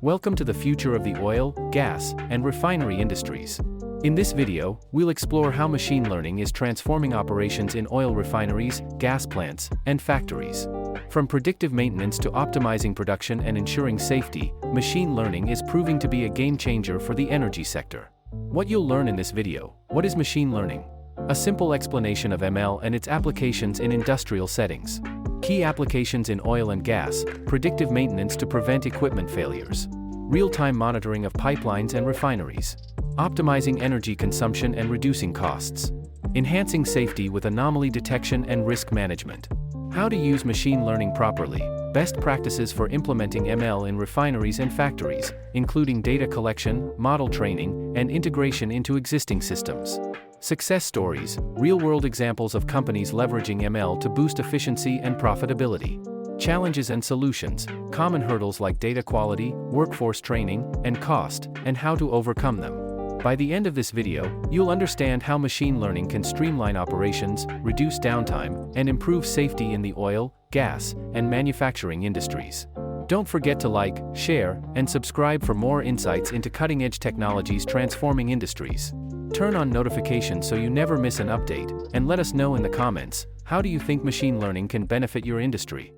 Welcome to the future of the oil, gas, and refinery industries. In this video, we'll explore how machine learning is transforming operations in oil refineries, gas plants, and factories. From predictive maintenance to optimizing production and ensuring safety, machine learning is proving to be a game changer for the energy sector. What you'll learn in this video: what is machine learning? A simple explanation of ML and its applications in industrial settings. Key applications in oil and gas: predictive maintenance to prevent equipment failures, real-time monitoring of pipelines and refineries, optimizing energy consumption and reducing costs, enhancing safety with anomaly detection and risk management. How to use machine learning properly: best practices for implementing ML in refineries and factories, including data collection, model training, and integration into existing systems. Success stories: real-world examples of companies leveraging ML to boost efficiency and profitability. Challenges and solutions: common hurdles like data quality, workforce training, and cost, and how to overcome them. By the end of this video, you'll understand how machine learning can streamline operations, reduce downtime, and improve safety in the oil, gas, and manufacturing industries. Don't forget to like, share, and subscribe for more insights into cutting-edge technologies transforming industries. Turn on notifications so you never miss an update, and let us know in the comments, how do you think machine learning can benefit your industry?